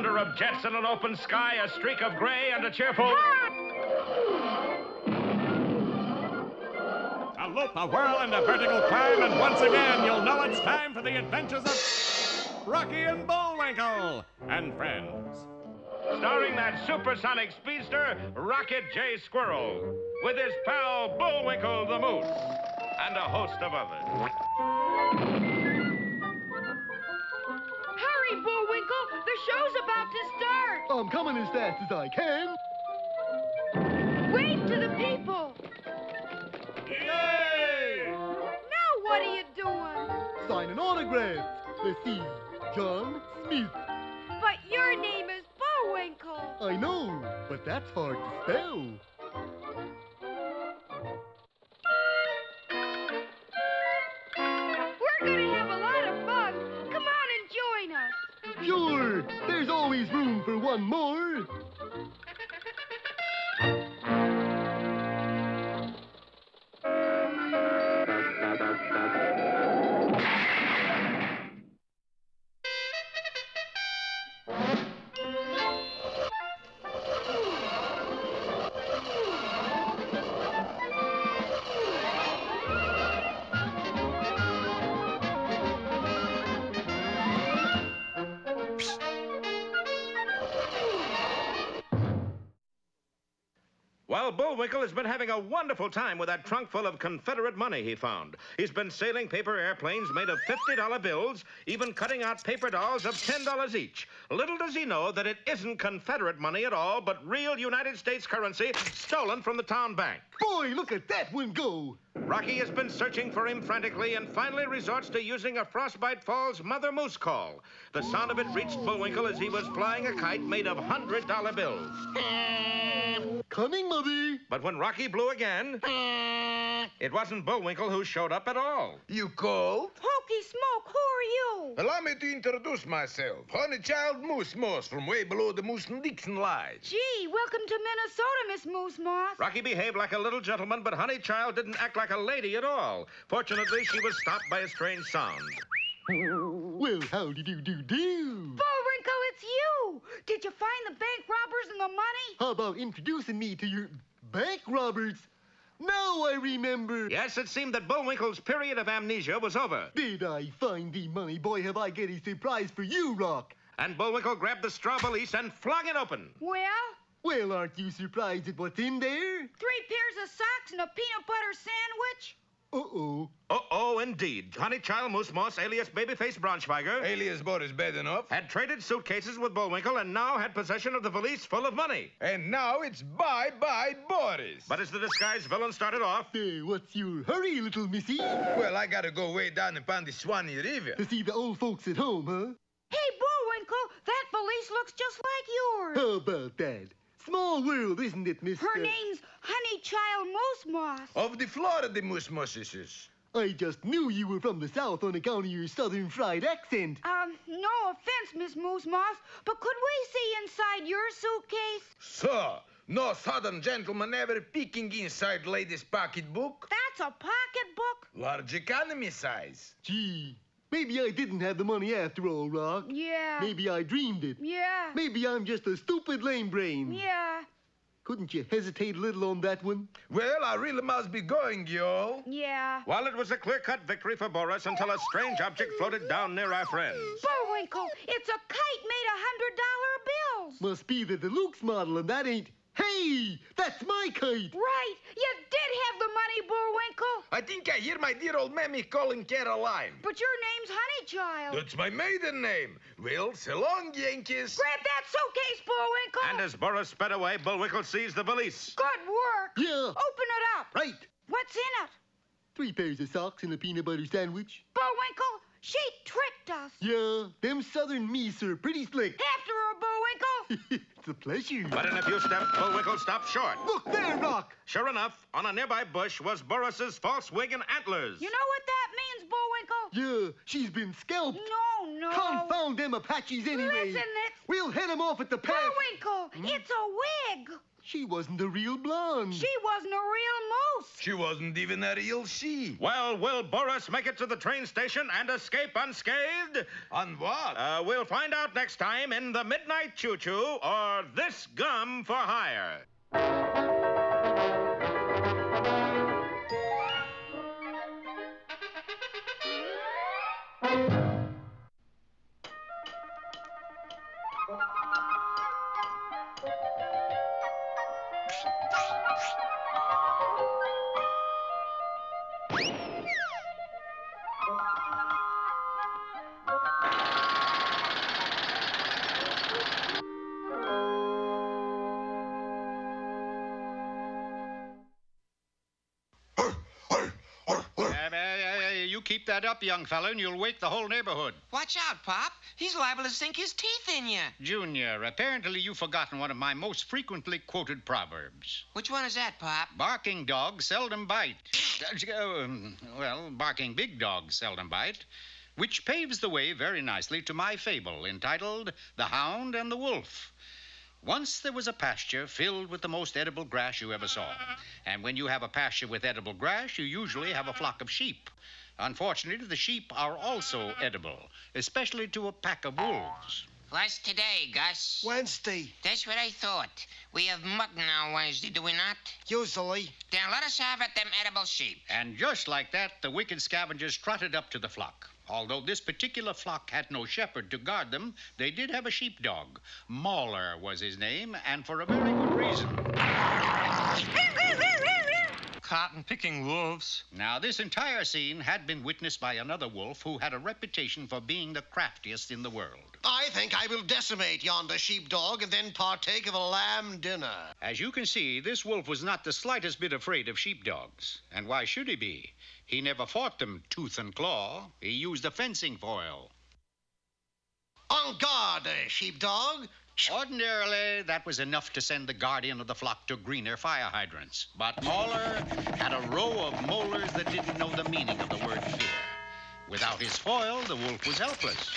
thunder of jets in an open sky, a streak of gray, and a cheerful... A loop, a whirl, and a vertical climb, and once again you'll know it's time for the adventures of Rocky and Bullwinkle and friends. Starring that supersonic speedster, Rocket J. Squirrel, with his pal Bullwinkle the Moose, and a host of others. Hurry, Bullwinkle! The show's about to start! I'm coming as fast as I can. Wave to the people! Yay! Now what are you doing? Signing autographs. Let's see. John Smith. But your name is Bullwinkle. I know, but that's hard to spell. We're gonna have a lot of fun. Come on and join us. Sure, there's always room for one more. Well, Bullwinkle has been having a wonderful time with that trunk full of Confederate money he found. He's been sailing paper airplanes made of $50 bills, even cutting out paper dolls of $10 each. Little does he know that it isn't Confederate money at all, but real United States currency stolen from the town bank. Boy, look at that one go. Rocky has been searching for him frantically and finally resorts to using a Frostbite Falls Mother Moose call. The sound of it reached Bullwinkle as he was flying a kite made of $100 bills. Coming, Mother. But when Rocky blew again, it wasn't Bullwinkle who showed up at all. You called? Hokey Smoke, who are you? Allow me to introduce myself. Honeychild Moose Moss from way below the Moose and Dixon line. Gee, welcome to Minnesota, Miss Moose Moss. Rocky behaved like a little gentleman, but Honeychild didn't act like a lady at all. Fortunately, she was stopped by a strange sound. Well, howdy do. Bullwinkle, it's you! Did you find the bank robbers and the money? How about introducing me to your bank robbers? Now I remember. Yes, it seemed that Bullwinkle's period of amnesia was over. Did I find the money? Boy, have I got a surprise for you, Rock. And Bullwinkle grabbed the straw valise and flung it open. Well, aren't you surprised at what's in there? 3 pairs of socks and a peanut butter sandwich? Uh-oh. Uh-oh, indeed. Honeychild Moose Moss, alias Babyface Braunschweiger, Alias Boris bad enough. had traded suitcases with Bullwinkle and now had possession of the valise full of money. And now it's bye-bye Boris. But as the disguised villain started off, Hey, what's your hurry, little missy? Well, I gotta go way down upon the Swanee River. To see the old folks at home, huh? Hey, Bullwinkle, that valise looks just like yours. How about that? Small world, isn't it, Miss... Her name's Honeychild Moose Moss. Of the Florida Moose Mosses. I just knew you were from the South on account of your southern fried accent. No offense, Miss Moose Moss, but could we see inside your suitcase? Sir, no southern gentleman ever peeking inside lady's pocketbook. That's a pocketbook? Large economy size. Gee, maybe I didn't have the money after all, Rock. Yeah. Maybe I dreamed it. Yeah. Maybe I'm just a stupid lame brain. Yeah. Couldn't you hesitate a little on that one? Well, I really must be going, y'all. Yeah. while it was a clear-cut victory for Boris until a strange object floated down near our friends. Bullwinkle, it's a kite made of $100 bills. Must be the Deluxe model, and that ain't... Hey, that's my kite. Right. You did have the money, Bullwinkle. I think I hear my dear old mammy calling Caroline. But your name's Honeychild. That's my maiden name. Well, so long, Yankees. Grab that suitcase, Bullwinkle. And as Boris sped away, Bullwinkle seized the valise. Good work. Yeah. Open it up. Right. What's in it? 3 pairs of socks and a peanut butter sandwich. Bullwinkle, she tricked us. Yeah, them southern meese are pretty slick. After her, Bullwinkle. It's a pleasure. But in a few steps, Bullwinkle stopped short. Look there, Rock. Sure enough, on a nearby bush was Boris's false wig and antlers. You know what that means, Bullwinkle? Yeah, she's been scalped. No. Confound them Apaches anyway. Listen, it's... We'll head them off at the pass. Bullwinkle, it's a wig. She wasn't a real blonde. She wasn't a real moose. She wasn't even a real she. Well, will Boris make it to the train station and escape unscathed? On what? We'll find out next time in the Midnight Choo-Choo or This Gum for Hire. You keep that up, young fella, and you'll wake the whole neighborhood. Watch out, Pop. He's liable to sink his teeth in you. Junior, apparently you've forgotten one of my most frequently quoted proverbs. Which one is that, Pop? Barking dogs seldom bite. Barking big dogs seldom bite. Which paves the way very nicely to my fable entitled The Hound and the Wolf. Once there was a pasture filled with the most edible grass you ever saw. And when you have a pasture with edible grass, you usually have a flock of sheep. Unfortunately, the sheep are also edible, especially to a pack of wolves. What's today, Gus? Wednesday, That's what I thought. We have mutton on Wednesday, do we not? usually. Then let us have at them edible sheep. And just like that, the wicked scavengers trotted up to the flock. Although this particular flock had no shepherd to guard them, they did have a sheepdog. Mauler was his name, and for a very good reason. Cotton-picking wolves. Now, this entire scene had been witnessed by another wolf who had a reputation for being the craftiest in the world. I think I will decimate yonder sheepdog and then partake of a lamb dinner. As you can see, this wolf was not the slightest bit afraid of sheepdogs. And why should he be? He never fought them tooth and claw. He used a fencing foil. En garde, sheepdog. Ordinarily, that was enough to send the guardian of the flock to greener fire hydrants. But Mauler had a row of molars that didn't know the meaning of the word fear. Without his foil, the wolf was helpless.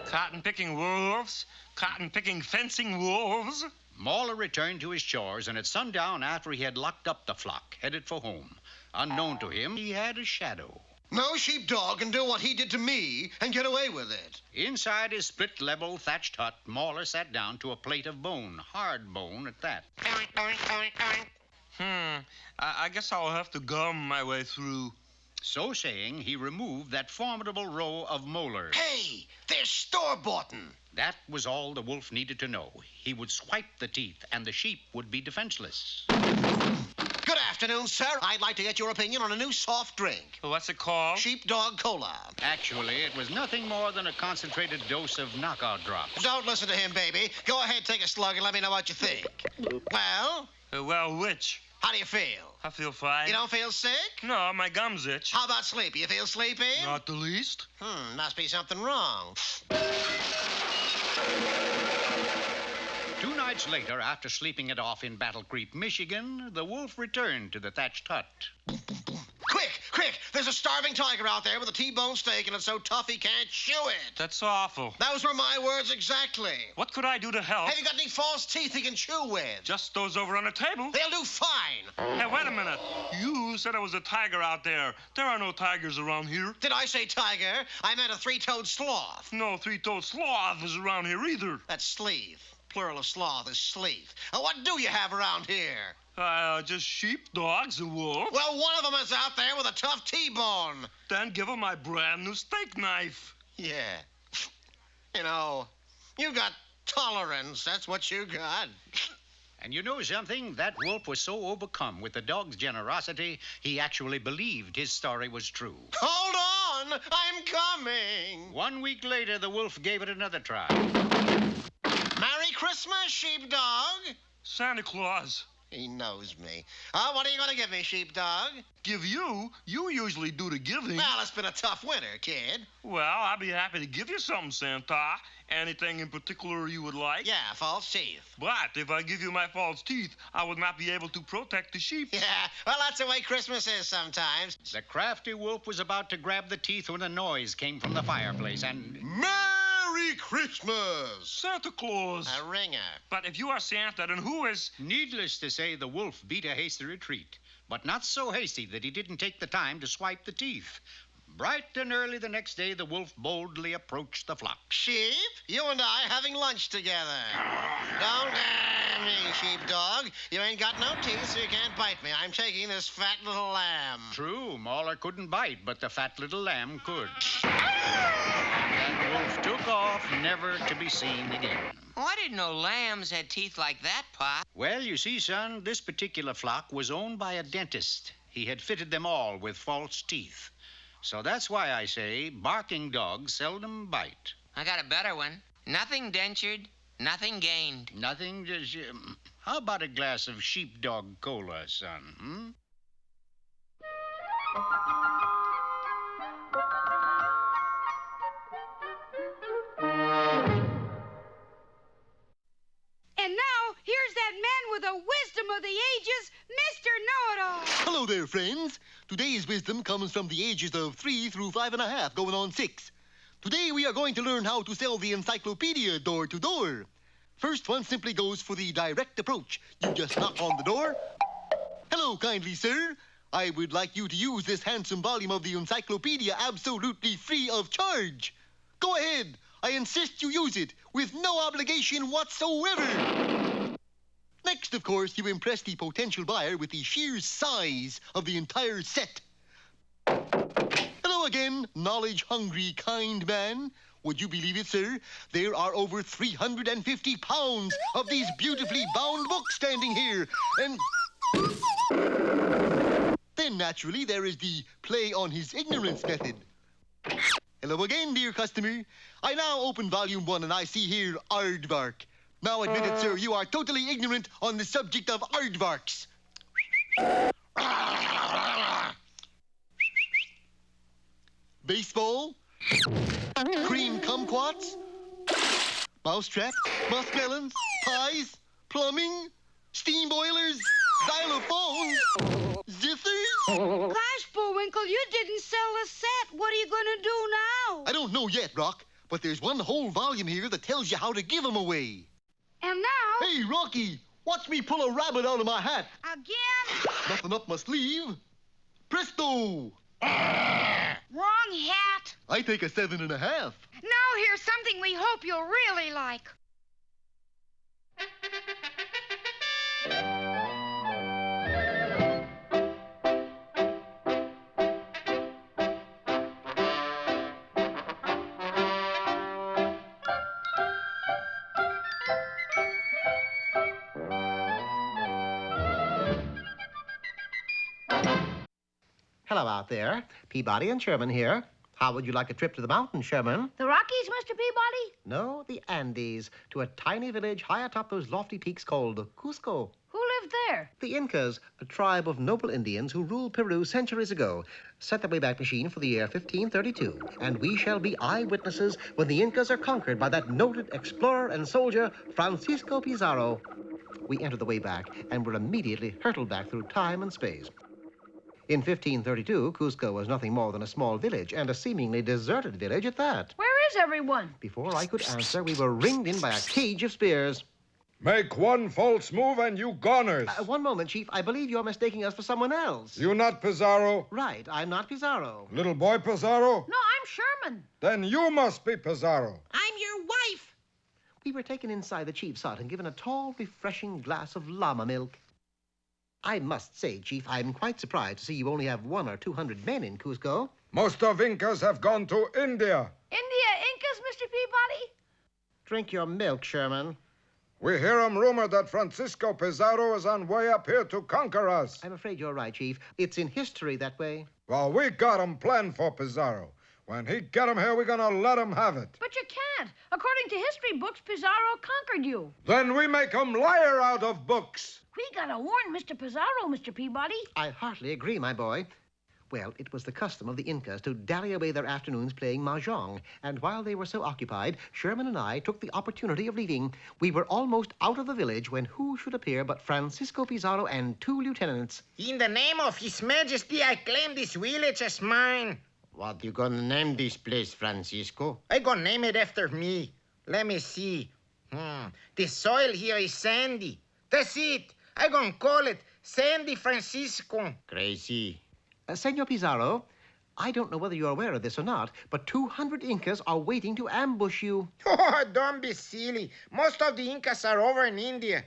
Cotton-picking wolves. Cotton-picking fencing wolves. Mauler returned to his chores, and at sundown, after he had locked up the flock, headed for home. Unknown to him, he had a shadow. No sheepdog can do what he did to me and get away with it. Inside his split-level thatched hut, Mauler sat down to a plate of bone, hard bone at that. I guess I'll have to gum my way through. So saying, he removed that formidable row of molars. Hey, they're store-boughten. That was all the wolf needed to know. He would swipe the teeth, and the sheep would be defenseless. Good afternoon, sir. I'd like to get your opinion on a new soft drink. What's it called? Sheepdog Cola. Actually, it was nothing more than a concentrated dose of knockout drops. Don't listen to him, baby. Go ahead, take a slug, and let me know what you think. Well, Well, which? how do you feel? I feel fine. You don't feel sick? No, my gums itch. How about sleepy? You feel sleepy? Not the least. Must be something wrong. 2 nights later, after sleeping it off in Battle Creek, Michigan, the wolf returned to the thatched hut. Quick! There's a starving tiger out there with a T-bone steak, and it's so tough he can't chew it. That's awful. Those were my words exactly. What could I do to help? Have you got any false teeth he can chew with? Just those over on the table. They'll do fine. Hey, wait a minute. You said there was a tiger out there. There are no tigers around here. Did I say tiger? I meant a 3-toed sloth. No 3-toed sloth is around here either. That's sleeve. Plural of sloth is sleeve. What do you have around here? Just sheepdogs, a wolf. Well, one of them is out there with a tough T-bone. Then give him my brand new steak knife. Yeah. You know, you got tolerance. That's what you got. And you know something? That wolf was so overcome with the dog's generosity, he actually believed his story was true. Hold on! I'm coming! 1 week later, the wolf gave it another try. Merry Christmas, sheepdog! Santa Claus. He knows me. What are you going to give me, sheepdog? Give you? You usually do the giving. Well, it's been a tough winter, kid. Well, I'll be happy to give you something, Santa. Anything in particular you would like? Yeah, false teeth. But if I give you my false teeth, I would not be able to protect the sheep. Yeah, well, that's the way Christmas is sometimes. The crafty wolf was about to grab the teeth when a noise came from the fireplace, and... Merry Merry Christmas! Santa Claus. A ringer. But if you are Santa, then who is... Needless to say, the wolf beat a hasty retreat, but not so hasty that he didn't take the time to swipe the teeth. Bright and early the next day, the wolf boldly approached the flock. Sheep, you and I having lunch together. Don't dare me, sheepdog. You ain't got no teeth, so you can't bite me. I'm taking this fat little lamb. True, Mauler couldn't bite, but the fat little lamb could. That wolf took off, never to be seen again. Oh, I didn't know lambs had teeth like that, Pa. Well, you see, son, this particular flock was owned by a dentist. He had fitted them all with false teeth. So that's why I say barking dogs seldom bite. I got a better one. Nothing dentured, nothing gained. Nothing just... how about a glass of sheepdog cola, son, And now, here's that man with the wisdom of the ages, Mr. Know-It-All. Hello there, friends. Today's wisdom comes from the ages of 3 through 5.5, going on 6. Today we are going to learn how to sell the Encyclopedia door to door. First one simply goes for the direct approach. You just knock on the door. Hello, kindly sir. I would like you to use this handsome volume of the Encyclopedia absolutely free of charge. Go ahead. I insist you use it with no obligation whatsoever. Next, of course, you impress the potential buyer with the sheer size of the entire set. Hello again, knowledge-hungry, kind man. Would you believe it, sir? There are over 350 pounds of these beautifully bound books standing here. And then, naturally, there is the play on his ignorance method. Hello again, dear customer. I now open volume 1 and I see here aardvark. Now admit it, sir, you are totally ignorant on the subject of aardvarks. Baseball, cream kumquats, mousetrap, muskmelons, pies, plumbing, steam boilers, xylophones, zippers. Gosh, Bullwinkle, you didn't sell the set. What are you going to do now? I don't know yet, Rock, but there's one whole volume here that tells you how to give them away. And now... Hey, Rocky, watch me pull a rabbit out of my hat. Again? Nothing up my sleeve. Presto! Wrong hat. I take a 7.5. Now here's something we hope you'll really like. Hello out there. Peabody and Sherman here. How would you like a trip to the mountains, Sherman? The Rockies, Mr. Peabody? No, the Andes, to a tiny village high atop those lofty peaks called Cusco. Who lived there? The Incas, a tribe of noble Indians who ruled Peru centuries ago, set the Wayback Machine for the year 1532. And we shall be eyewitnesses when the Incas are conquered by that noted explorer and soldier, Francisco Pizzaro. We enter the Wayback and were immediately hurtled back through time and space. In 1532, Cusco was nothing more than a small village, and a seemingly deserted village at that. Where is everyone? Before I could answer, we were ringed in by a cage of spears. Make one false move and you goners. One moment, Chief. I believe you're mistaking us for someone else. You not Pizzaro? Right, I'm not Pizzaro. Little boy Pizzaro? No, I'm Sherman. Then you must be Pizzaro. I'm your wife. We were taken inside the chief's hut and given a tall, refreshing glass of llama milk. I must say, Chief, I'm quite surprised to see you only have 100 or 200 men in Cusco. Most of Incas have gone to India. India Incas, Mr. Peabody? Drink your milk, Sherman. We hear 'em rumor that Francisco Pizzaro is on way up here to conquer us. I'm afraid you're right, Chief. It's in history that way. Well, we got 'em planned for Pizzaro. When he get 'em here, we're gonna let 'em have it. But you can't. According to history books, Pizzaro conquered you. Then we make 'em liar out of books. We gotta warn Mr. Pizzaro, Mr. Peabody. I heartily agree, my boy. Well, it was the custom of the Incas to dally away their afternoons playing mahjong, and while they were so occupied, Sherman and I took the opportunity of leaving. We were almost out of the village when who should appear but Francisco Pizzaro and 2 lieutenants. In the name of His Majesty, I claim this village as mine. What you gonna name this place, Francisco? I gonna name it after me. Let me see. The soil here is sandy. That's it. I gonna call it Sandy Francisco. Crazy. Senor Pizzaro, I don't know whether you're aware of this or not, but 200 Incas are waiting to ambush you. Oh, don't be silly. Most of the Incas are over in India.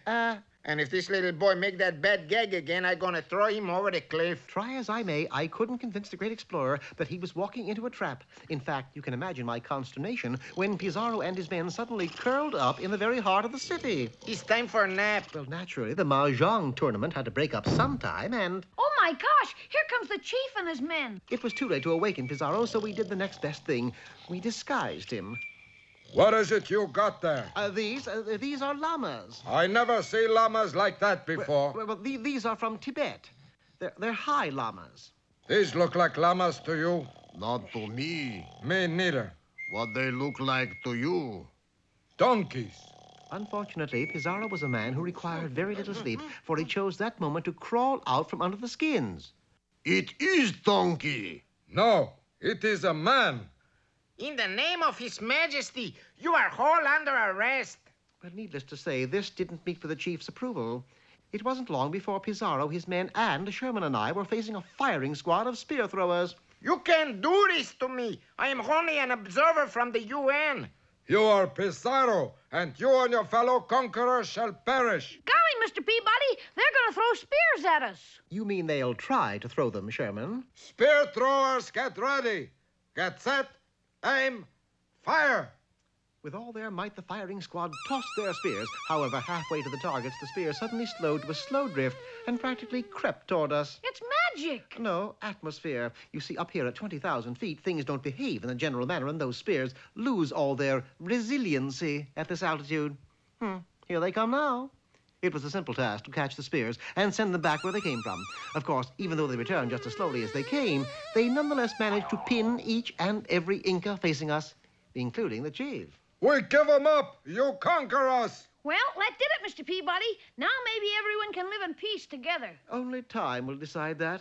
And if this little boy make that bad gag again, I'm gonna throw him over the cliff. Try as I may, I couldn't convince the great explorer that he was walking into a trap. In fact, you can imagine my consternation when Pizzaro and his men suddenly curled up in the very heart of the city. It's time for a nap. Well, naturally, the Mahjong tournament had to break up sometime, and... Oh, my gosh! Here comes the chief and his men. It was too late to awaken Pizzaro, so we did the next best thing. We disguised him. What is it you got there? These are llamas. I never see llamas like that before. Well, these are from Tibet. They're high llamas. These look like llamas to you? Not to me. Me neither. What they look like to you? Donkeys. Unfortunately, Pizzaro was a man who required very little sleep, for he chose that moment to crawl out from under the skins. It is donkey. No, it is a man. In the name of His Majesty, you are all under arrest. But needless to say, this didn't meet with the chief's approval. It wasn't long before Pizzaro, his men, and Sherman and I were facing a firing squad of spear throwers. You can't do this to me. I am only an observer from the UN. You are Pizzaro, and you and your fellow conquerors shall perish. Golly, Mr. Peabody, they're going to throw spears at us. You mean they'll try to throw them, Sherman? Spear throwers, get ready. Get set. Aim, fire! With all their might, the firing squad tossed their spears. However, halfway to the targets, the spears suddenly slowed to a slow drift and practically crept toward us. It's magic. No, atmosphere. You see, up here at 20,000 feet, things don't behave in a general manner, and those spears lose all their resiliency at this altitude. Here they come now. It was a simple task to catch the spears and send them back where they came from. Of course, even though they returned just as slowly as they came, they nonetheless managed to pin each and every Inca facing us, including the chief. We give them up. You conquer us. Well, that did it, Mr. Peabody. Now maybe everyone can live in peace together. Only time will decide that.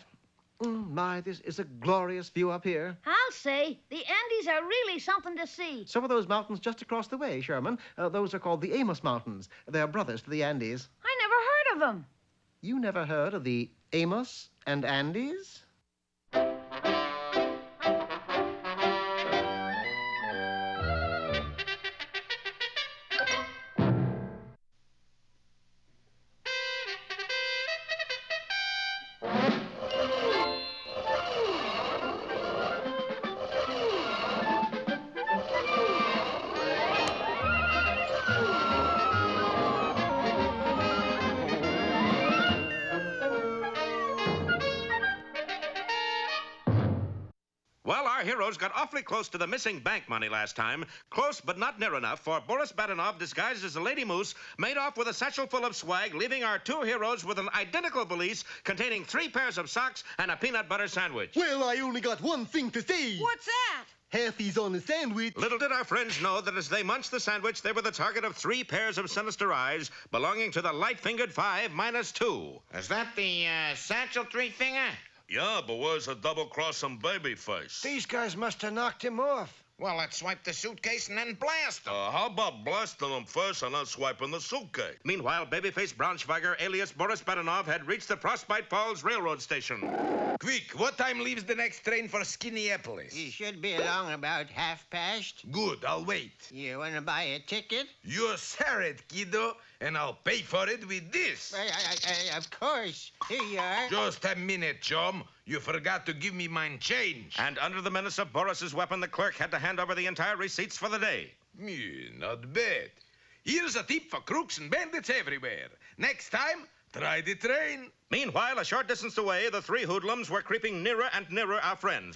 My, this is a glorious view up here. I'll say, the Andes are really something to see. So are those mountains just across the way, Sherman. Those are called the Amos Mountains. They're brothers to the Andes. I never heard of them. You never heard of the Amos and Andes? Well, our heroes got awfully close to the missing bank money last time. Close, but not near enough, for Boris Badenov, disguised as a lady moose, made off with a satchel full of swag, leaving our two heroes with an identical valise containing 3 pairs of socks and a peanut butter sandwich. Well, I only got one thing to say. What's that? Half is on the sandwich. Little did our friends know that as they munched the sandwich, they were the target of 3 pairs of sinister eyes belonging to the light-fingered 5-2. Is that the satchel three-finger? Yeah, but where's the double-crossing baby face? These guys must have knocked him off. Well, let's swipe the suitcase and then blast him. How about blasting him first and then swiping the suitcase? Meanwhile, babyface Braunschweiger, alias Boris Badenov, had reached the Frostbite Falls Railroad Station. Quick, what time leaves the next train for Skinniepolis? It should be along about 1:30. Good, I'll wait. You want to buy a ticket? You sell it, kiddo, and I'll pay for it with this. Of course. Here you are. Just a minute, chum. You forgot to give me mine change. And under the menace of Boris's weapon, the clerk had to hand over the entire receipts for the day. Not bad. Here's a tip for crooks and bandits everywhere. Next time, try the train. Meanwhile, a short distance away, the 3 hoodlums were creeping nearer and nearer our friends.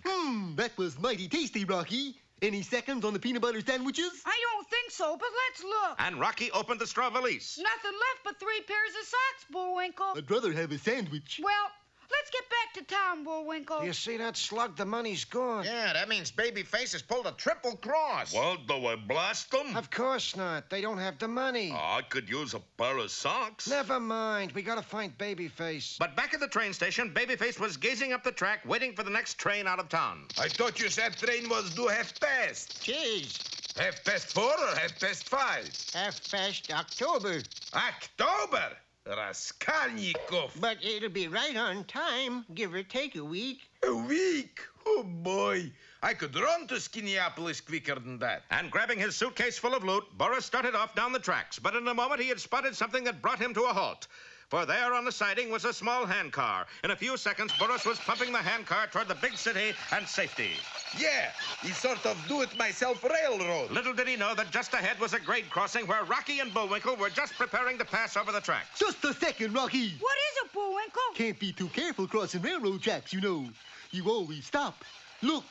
That was mighty tasty, Rocky. Any seconds on the peanut butter sandwiches? I don't think so, but let's look. And Rocky opened the straw valise. Nothing left but 3 pairs of socks, Bullwinkle. I'd rather have a sandwich. Well, let's get back to town, Bullwinkle. You see that slug? The money's gone. Yeah, that means Babyface has pulled a triple cross. Well, do I blast them? Of course not. They don't have the money. I could use a pair of socks. Never mind. We gotta find Babyface. But back at the train station, Babyface was gazing up the track, waiting for the next train out of town. I thought you said train was due half past. Jeez. 4:30 or 5:30? 5 October. October? Raskolnikov. But it'll be right on time, give or take a week. A week? Oh, boy. I could run to Skinneapolis quicker than that. And grabbing his suitcase full of loot, Boris started off down the tracks. But in a moment, he had spotted something that brought him to a halt. For there on the siding was a small handcar. In a few seconds, Boris was pumping the handcar toward the big city and safety. Yeah, he sort of do-it-myself railroad. Little did he know that just ahead was a grade crossing where Rocky and Bullwinkle were just preparing to pass over the tracks. Just a second, Rocky. What is it, Bullwinkle? Can't be too careful crossing railroad tracks, you know. You always stop, look,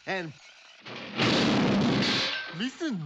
and listen.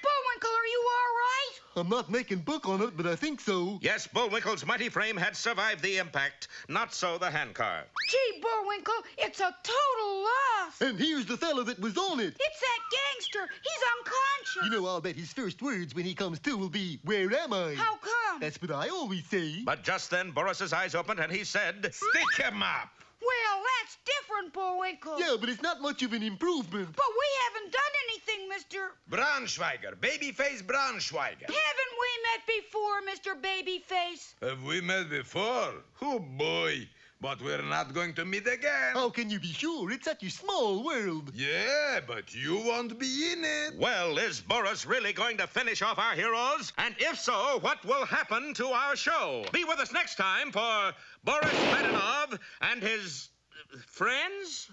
Bullwinkle, are you all right? I'm not making book on it, but I think so. Yes, Bullwinkle's mighty frame had survived the impact. Not so the handcar. Gee, Bullwinkle, it's a total loss. And here's the fellow that was on it. It's that gangster. He's unconscious. You know, I'll bet his first words when he comes to will be, "Where am I?" How come? That's what I always say. But just then, Boris's eyes opened and he said, Stick him up. Well, that's different, Bullwinkle. Yeah, but it's not much of an improvement. But we haven't done anything, Mr. Braunschweiger, Babyface Braunschweiger. Haven't we met before, Mr. Babyface? Have we met before? Oh, boy. But we're not going to meet again. How can you be sure? It's such a small world. Yeah, but you won't be in it. well, is Boris really going to finish off our heroes? And if so, what will happen to our show? Be with us next time for Boris Badenov and his friends.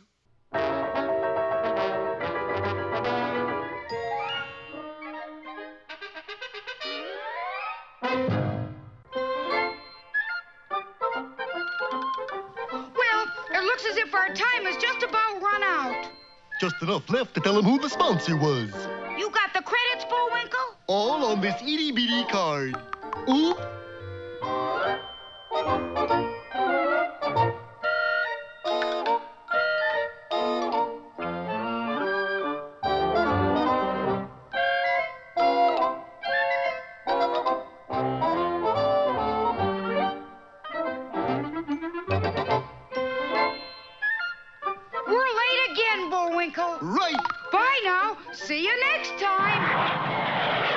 Well, it looks as if our time is just about run out. Just enough left to tell him who the sponsor was. You got the credits, Bullwinkle? All on this itty-bitty card. Oop. We're late again, Bullwinkle. Right. Bye now. See you next time.